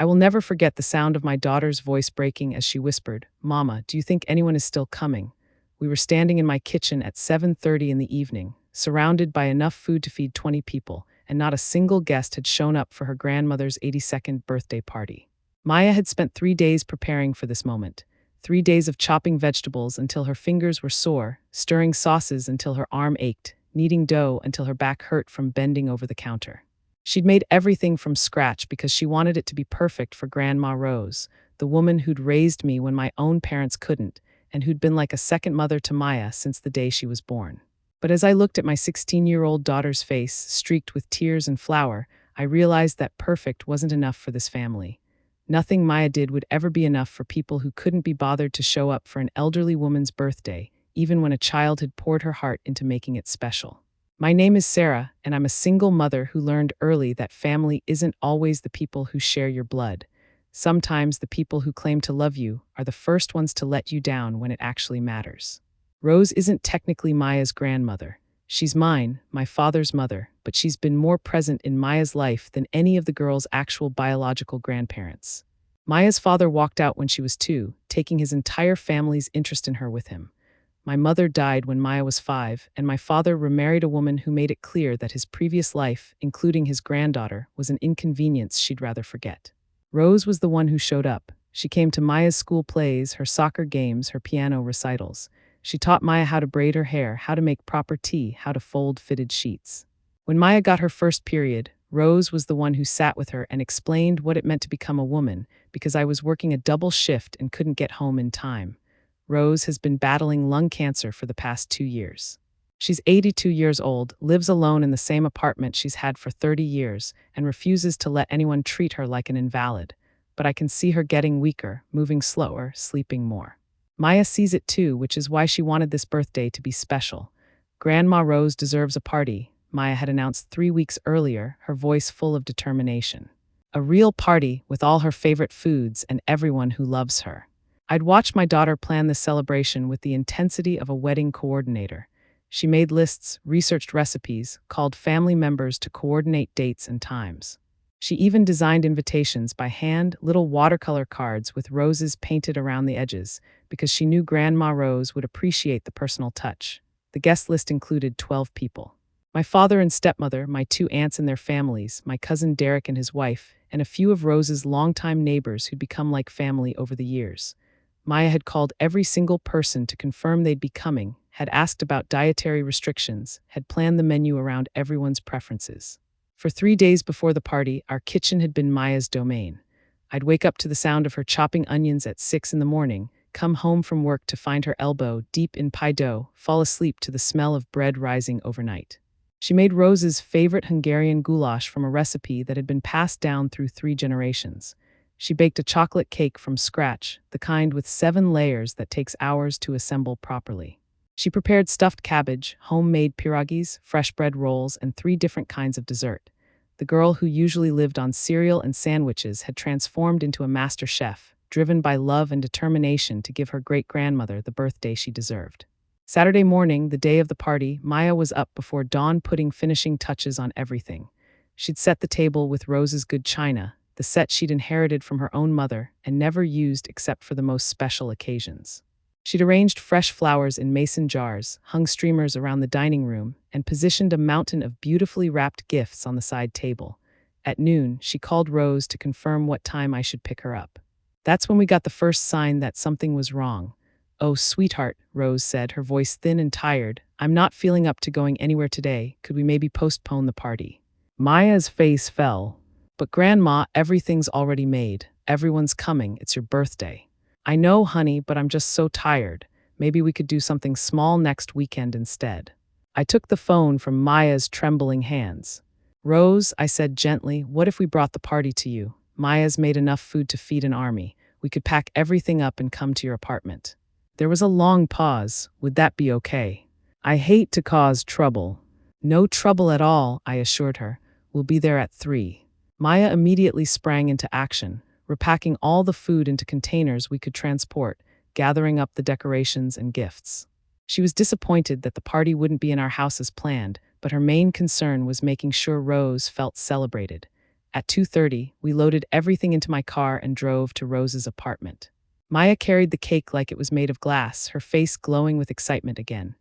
I will never forget the sound of my daughter's voice breaking as she whispered, "Mama, do you think anyone is still coming?" We were standing in my kitchen at 7:30 in the evening, surrounded by enough food to feed 20 people, and not a single guest had shown up for her grandmother's 82nd birthday party. Maya had spent 3 days preparing for this moment. 3 days of chopping vegetables until her fingers were sore, stirring sauces until her arm ached, kneading dough until her back hurt from bending over the counter. She'd made everything from scratch because she wanted it to be perfect for Grandma Rose, the woman who'd raised me when my own parents couldn't, and who'd been like a second mother to Maya since the day she was born. But as I looked at my 16-year-old daughter's face, streaked with tears and flour, I realized that perfect wasn't enough for this family. Nothing Maya did would ever be enough for people who couldn't be bothered to show up for an elderly woman's birthday, even when a child had poured her heart into making it special. My name is Sarah, and I'm a single mother who learned early that family isn't always the people who share your blood. Sometimes the people who claim to love you are the first ones to let you down when it actually matters. Rose isn't technically Maya's grandmother. She's mine, my father's mother, but she's been more present in Maya's life than any of the girls' actual biological grandparents. Maya's father walked out when she was 2, taking his entire family's interest in her with him. My mother died when Maya was 5, and my father remarried a woman who made it clear that his previous life, including his granddaughter, was an inconvenience she'd rather forget. Rose was the one who showed up. She came to Maya's school plays, her soccer games, her piano recitals. She taught Maya how to braid her hair, how to make proper tea, how to fold fitted sheets. When Maya got her first period, Rose was the one who sat with her and explained what it meant to become a woman, because I was working a double shift and couldn't get home in time. Rose has been battling lung cancer for the past 2 years. She's 82 years old, lives alone in the same apartment she's had for 30 years, and refuses to let anyone treat her like an invalid. But I can see her getting weaker, moving slower, sleeping more. Maya sees it too, which is why she wanted this birthday to be special. Grandma Rose deserves a party, Maya had announced 3 weeks earlier, her voice full of determination. A real party with all her favorite foods and everyone who loves her. I'd watched my daughter plan this celebration with the intensity of a wedding coordinator. She made lists, researched recipes, called family members to coordinate dates and times. She even designed invitations by hand, little watercolor cards with roses painted around the edges, because she knew Grandma Rose would appreciate the personal touch. The guest list included 12 people. My father and stepmother, my 2 aunts and their families, my cousin Derek and his wife, and a few of Rose's longtime neighbors who'd become like family over the years. Maya had called every single person to confirm they'd be coming, had asked about dietary restrictions, had planned the menu around everyone's preferences. For 3 days before the party, our kitchen had been Maya's domain. I'd wake up to the sound of her chopping onions at 6 in the morning, come home from work to find her elbow deep in pie dough, fall asleep to the smell of bread rising overnight. She made Rose's favorite Hungarian goulash from a recipe that had been passed down through 3 generations. She baked a chocolate cake from scratch, the kind with 7 layers that takes hours to assemble properly. She prepared stuffed cabbage, homemade pierogies, fresh bread rolls, and 3 different kinds of dessert. The girl who usually lived on cereal and sandwiches had transformed into a master chef, driven by love and determination to give her great-grandmother the birthday she deserved. Saturday morning, the day of the party, Maya was up before dawn putting finishing touches on everything. She'd set the table with Rose's good china, the set she'd inherited from her own mother and never used except for the most special occasions. She'd arranged fresh flowers in mason jars, hung streamers around the dining room, and positioned a mountain of beautifully wrapped gifts on the side table. At noon, she called Rose to confirm what time I should pick her up. That's when we got the first sign that something was wrong. "Oh, sweetheart," Rose said, her voice thin and tired, "I'm not feeling up to going anywhere today. Could we maybe postpone the party?" Maya's face fell. "But Grandma, everything's already made. Everyone's coming. It's your birthday." "I know, honey, but I'm just so tired. Maybe we could do something small next weekend instead." I took the phone from Maya's trembling hands. "Rose," I said gently, "what if we brought the party to you? Maya's made enough food to feed an army. We could pack everything up and come to your apartment." There was a long pause. "Would that be okay?" "I hate to cause trouble." "No trouble at all," I assured her. "We'll be there at 3. Maya immediately sprang into action, repacking all the food into containers we could transport, gathering up the decorations and gifts. She was disappointed that the party wouldn't be in our house as planned, but her main concern was making sure Rose felt celebrated. At 2:30, we loaded everything into my car and drove to Rose's apartment. Maya carried the cake like it was made of glass, her face glowing with excitement again.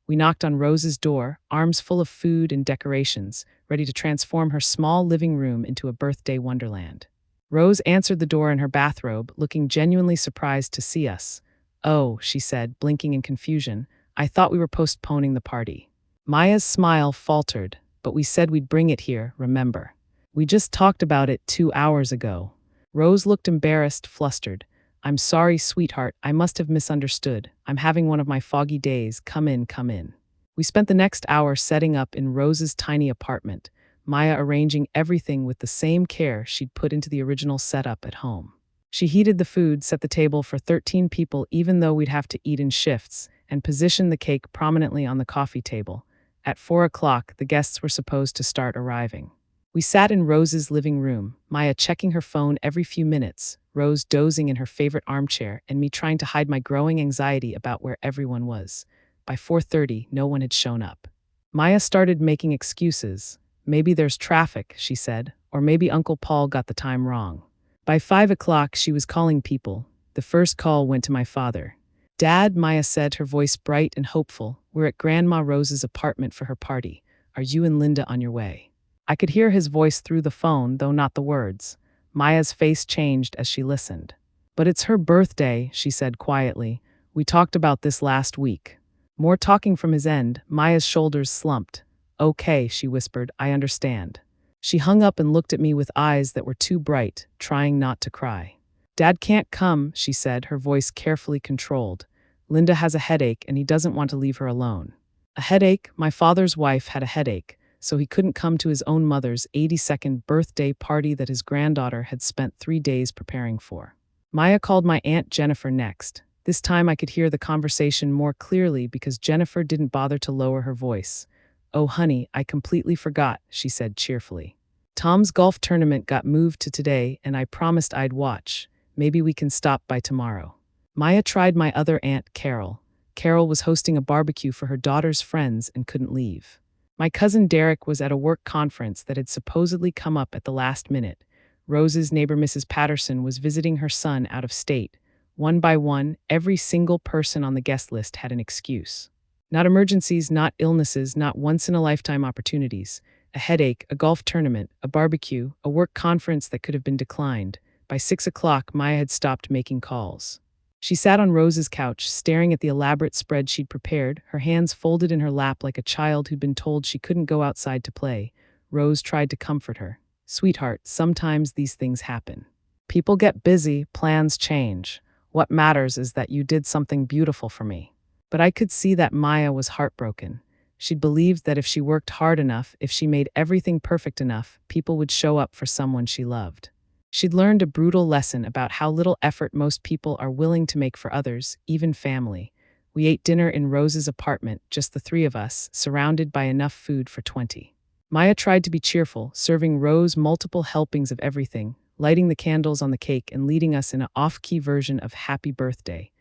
We knocked on Rose's door, arms full of food and decorations, ready to transform her small living room into a birthday wonderland. Rose answered the door in her bathrobe, looking genuinely surprised to see us. "Oh," she said, blinking in confusion, "I thought we were postponing the party." Maya's smile faltered, "But we said we'd bring it here, remember? We just talked about it 2 hours ago." Rose looked embarrassed, flustered. "I'm sorry, sweetheart, I must have misunderstood. I'm having one of my foggy days. Come in, come in." We spent the next hour setting up in Rose's tiny apartment, Maya arranging everything with the same care she'd put into the original setup at home. She heated the food, set the table for 13 people even though we'd have to eat in shifts, and positioned the cake prominently on the coffee table. At 4 o'clock, the guests were supposed to start arriving. We sat in Rose's living room, Maya checking her phone every few minutes, Rose dozing in her favorite armchair, and me trying to hide my growing anxiety about where everyone was. By 4:30, no one had shown up. Maya started making excuses. "Maybe there's traffic," she said, "or maybe Uncle Paul got the time wrong." By 5 o'clock, she was calling people. The first call went to my father. "Dad," Maya said, her voice bright and hopeful, "we're at Grandma Rose's apartment for her party. Are you and Linda on your way?" I could hear his voice through the phone, though not the words. Maya's face changed as she listened. "But it's her birthday," she said quietly. "We talked about this last week." More talking from his end, Maya's shoulders slumped. "Okay," she whispered, "I understand." She hung up and looked at me with eyes that were too bright, trying not to cry. "Dad can't come," she said, her voice carefully controlled. "Linda has a headache and he doesn't want to leave her alone." A headache? My father's wife had a headache, so he couldn't come to his own mother's 82nd birthday party that his granddaughter had spent 3 days preparing for. Maya called my Aunt Jennifer next. This time I could hear the conversation more clearly because Jennifer didn't bother to lower her voice. "Oh honey, I completely forgot," she said cheerfully. "Tom's golf tournament got moved to today and I promised I'd watch. Maybe we can stop by tomorrow." Maya tried my other aunt, Carol. Carol was hosting a barbecue for her daughter's friends and couldn't leave. My cousin Derek was at a work conference that had supposedly come up at the last minute. Rose's neighbor Mrs. Patterson was visiting her son out of state. One by one, every single person on the guest list had an excuse. Not emergencies, not illnesses, not once-in-a-lifetime opportunities. A headache, a golf tournament, a barbecue, a work conference that could have been declined. By 6 o'clock, Maya had stopped making calls. She sat on Rose's couch, staring at the elaborate spread she'd prepared, her hands folded in her lap like a child who'd been told she couldn't go outside to play. Rose tried to comfort her. "Sweetheart, sometimes these things happen. People get busy, plans change. What matters is that you did something beautiful for me." But I could see that Maya was heartbroken. She believed that if she worked hard enough, if she made everything perfect enough, people would show up for someone she loved. She'd learned a brutal lesson about how little effort most people are willing to make for others, even family. We ate dinner in Rose's apartment, just the three of us, surrounded by enough food for 20. Maya tried to be cheerful, serving Rose multiple helpings of everything, lighting the candles on the cake and leading us in an off-key version of Happy Birthday.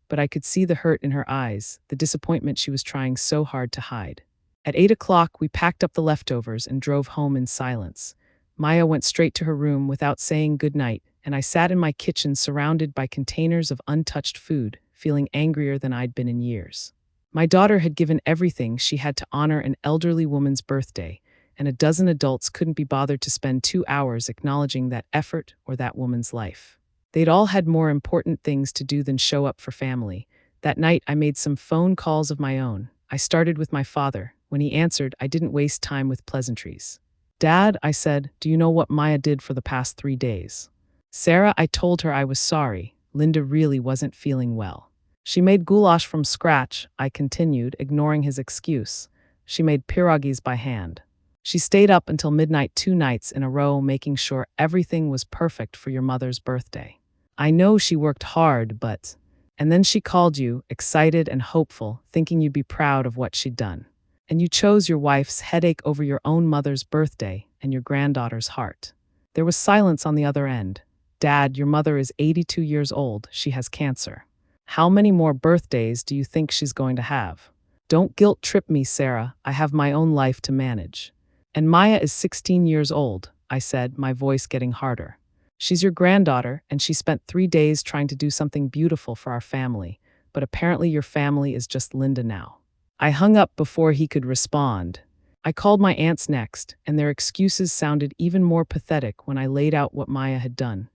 But I could see the hurt in her eyes, the disappointment she was trying so hard to hide. At 8 o'clock, we packed up the leftovers and drove home in silence. Maya went straight to her room without saying goodnight, and I sat in my kitchen surrounded by containers of untouched food, feeling angrier than I'd been in years. My daughter had given everything she had to honor an elderly woman's birthday, and a dozen adults couldn't be bothered to spend 2 hours acknowledging that effort or that woman's life. They'd all had more important things to do than show up for family. That night, I made some phone calls of my own. I started with my father. When he answered, I didn't waste time with pleasantries. "Dad," I said, "do you know what Maya did for the past 3 days?" "Sarah, I told her I was sorry. Linda really wasn't feeling well." "She made goulash from scratch," I continued, ignoring his excuse. "She made pierogies by hand. She stayed up until midnight 2 nights in a row making sure everything was perfect for your mother's birthday. I know she worked hard, but..." And then she called you, excited and hopeful, thinking you'd be proud of what she'd done. And you chose your wife's headache over your own mother's birthday and your granddaughter's heart. There was silence on the other end. "Dad, your mother is 82 years old. She has cancer. How many more birthdays do you think she's going to have?" "Don't guilt trip me, Sarah. I have my own life to manage. And Maya is 16 years old. I said, my voice getting harder. She's your granddaughter, and she spent 3 days trying to do something beautiful for our family, but apparently your family is just Linda now. I hung up before he could respond. I called my aunts next, and their excuses sounded even more pathetic when I laid out what Maya had done.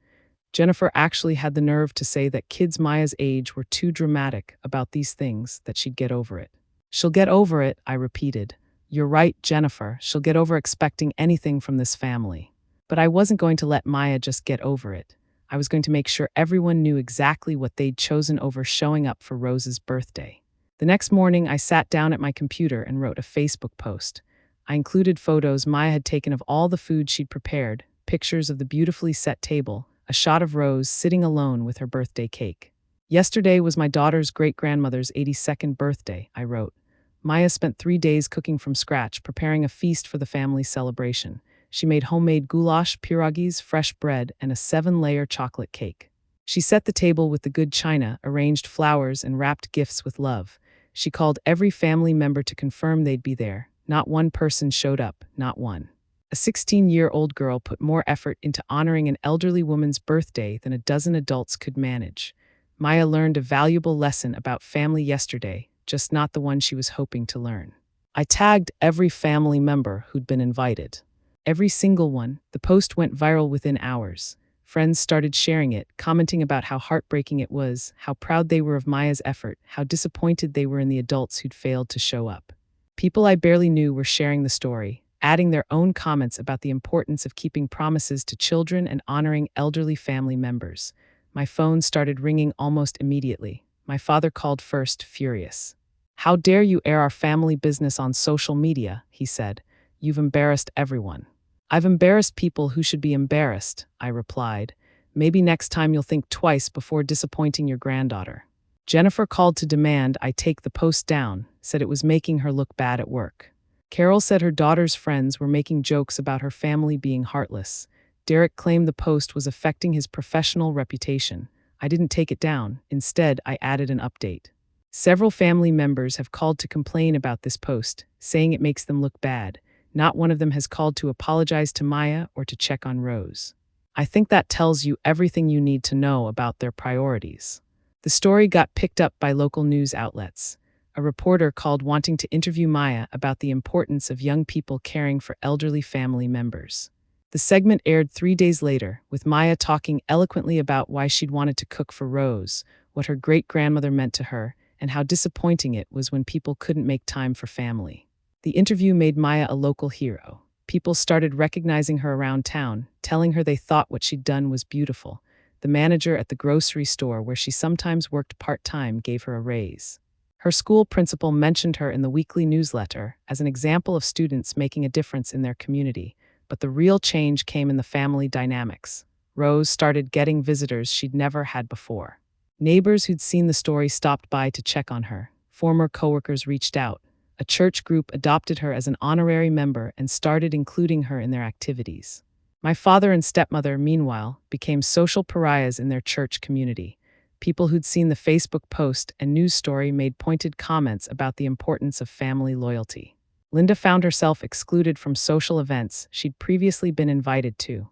Jennifer actually had the nerve to say that kids Maya's age were too dramatic about these things, that she'd get over it. She'll get over it, I repeated. You're right, Jennifer, she'll get over expecting anything from this family. But I wasn't going to let Maya just get over it. I was going to make sure everyone knew exactly what they'd chosen over showing up for Rose's birthday. The next morning, I sat down at my computer and wrote a Facebook post. I included photos Maya had taken of all the food she'd prepared, pictures of the beautifully set table, a shot of Rose sitting alone with her birthday cake. Yesterday was my daughter's great-grandmother's 82nd birthday, I wrote. Maya spent 3 days cooking from scratch, preparing a feast for the family celebration. She made homemade goulash, pierogies, fresh bread, and a 7-layer chocolate cake. She set the table with the good china, arranged flowers, and wrapped gifts with love. She called every family member to confirm they'd be there. Not one person showed up, not one. A 16-year-old girl put more effort into honoring an elderly woman's birthday than a dozen adults could manage. Maya learned a valuable lesson about family yesterday, just not the one she was hoping to learn. I tagged every family member who'd been invited. Every single one. The post went viral within hours. Friends started sharing it, commenting about how heartbreaking it was, how proud they were of Maya's effort, how disappointed they were in the adults who'd failed to show up. People I barely knew were sharing the story, adding their own comments about the importance of keeping promises to children and honoring elderly family members. My phone started ringing almost immediately. My father called first, furious. "How dare you air our family business on social media," he said. "You've embarrassed everyone." "I've embarrassed people who should be embarrassed," I replied. "Maybe next time you'll think twice before disappointing your granddaughter." Jennifer called to demand I take the post down, said it was making her look bad at work. Carol said her daughter's friends were making jokes about her family being heartless. Derek claimed the post was affecting his professional reputation. I didn't take it down. Instead, I added an update. Several family members have called to complain about this post, saying it makes them look bad. Not one of them has called to apologize to Maya or to check on Rose. I think that tells you everything you need to know about their priorities. The story got picked up by local news outlets. A reporter called wanting to interview Maya about the importance of young people caring for elderly family members. The segment aired 3 days later, with Maya talking eloquently about why she'd wanted to cook for Rose, what her great-grandmother meant to her, and how disappointing it was when people couldn't make time for family. The interview made Maya a local hero. People started recognizing her around town, telling her they thought what she'd done was beautiful. The manager at the grocery store where she sometimes worked part-time gave her a raise. Her school principal mentioned her in the weekly newsletter as an example of students making a difference in their community. But the real change came in the family dynamics. Rose started getting visitors she'd never had before. Neighbors who'd seen the story stopped by to check on her. Former coworkers reached out. A church group adopted her as an honorary member and started including her in their activities. My father and stepmother, meanwhile, became social pariahs in their church community. People who'd seen the Facebook post and news story made pointed comments about the importance of family loyalty. Linda found herself excluded from social events she'd previously been invited to.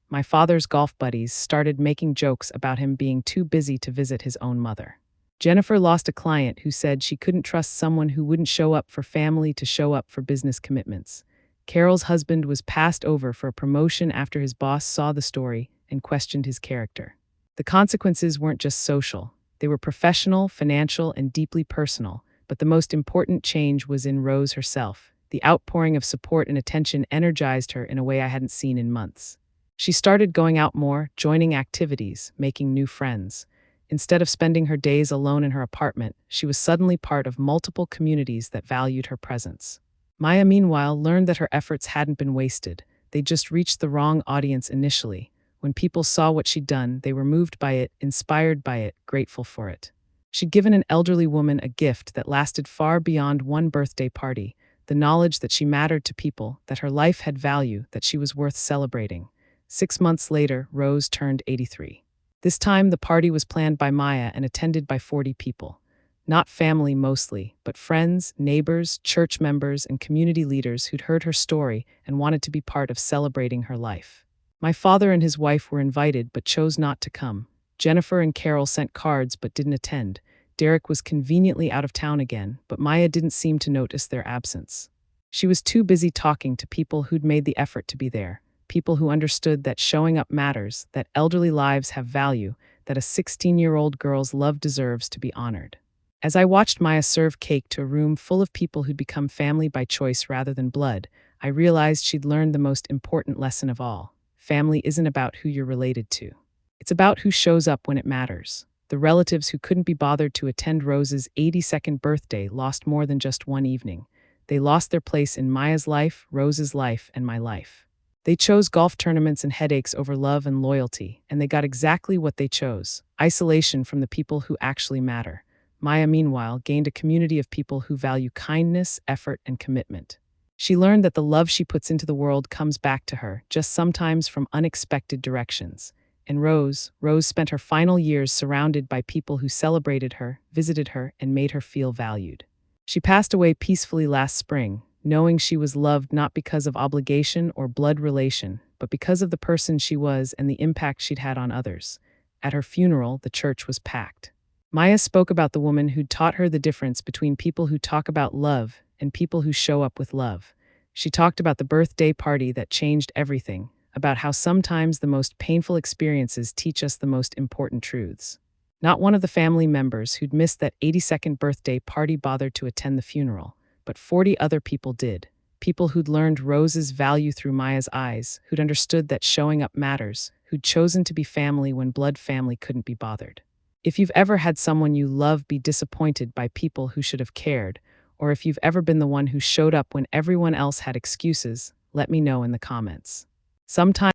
My father's golf buddies started making jokes about him being too busy to visit his own mother. Jennifer lost a client who said she couldn't trust someone who wouldn't show up for family to show up for business commitments. Carol's husband was passed over for a promotion after his boss saw the story and questioned his character. The consequences weren't just social. They were professional, financial, and deeply personal. But the most important change was in Rose herself. The outpouring of support and attention energized her in a way I hadn't seen in months. She started going out more, joining activities, making new friends. Instead of spending her days alone in her apartment, she was suddenly part of multiple communities that valued her presence. Maya, meanwhile, learned that her efforts hadn't been wasted. They'd just reached the wrong audience initially. When people saw what she'd done, they were moved by it, inspired by it, grateful for it. She'd given an elderly woman a gift that lasted far beyond one birthday party, the knowledge that she mattered to people, that her life had value, that she was worth celebrating. 6 months later, Rose turned 83. This time, the party was planned by Maya and attended by 40 people. Not family mostly, but friends, neighbors, church members, and community leaders who'd heard her story and wanted to be part of celebrating her life. My father and his wife were invited but chose not to come. Jennifer and Carol sent cards but didn't attend. Derek was conveniently out of town again, but Maya didn't seem to notice their absence. She was too busy talking to people who'd made the effort to be there, people who understood that showing up matters, that elderly lives have value, that a 16-year-old girl's love deserves to be honored. As I watched Maya serve cake to a room full of people who'd become family by choice rather than blood, I realized she'd learned the most important lesson of all. Family isn't about who you're related to. It's about who shows up when it matters. The relatives who couldn't be bothered to attend Rose's 82nd birthday lost more than just one evening. They lost their place in Maya's life, Rose's life, and my life. They chose golf tournaments and headaches over love and loyalty, and they got exactly what they chose: isolation from the people who actually matter. Maya, meanwhile, gained a community of people who value kindness, effort, and commitment. She learned that the love she puts into the world comes back to her, just sometimes from unexpected directions. And Rose spent her final years surrounded by people who celebrated her, visited her, and made her feel valued. She passed away peacefully last spring, knowing she was loved not because of obligation or blood relation, but because of the person she was and the impact she'd had on others. At her funeral, the church was packed. Maya spoke about the woman who'd taught her the difference between people who talk about love and people who show up with love. She talked about the birthday party that changed everything, about how sometimes the most painful experiences teach us the most important truths. Not one of the family members who'd missed that 82nd birthday party bothered to attend the funeral, but 40 other people did. People who'd learned Rose's value through Maya's eyes, who'd understood that showing up matters, who'd chosen to be family when blood family couldn't be bothered. If you've ever had someone you love be disappointed by people who should have cared, or if you've ever been the one who showed up when everyone else had excuses, let me know in the comments. Sometimes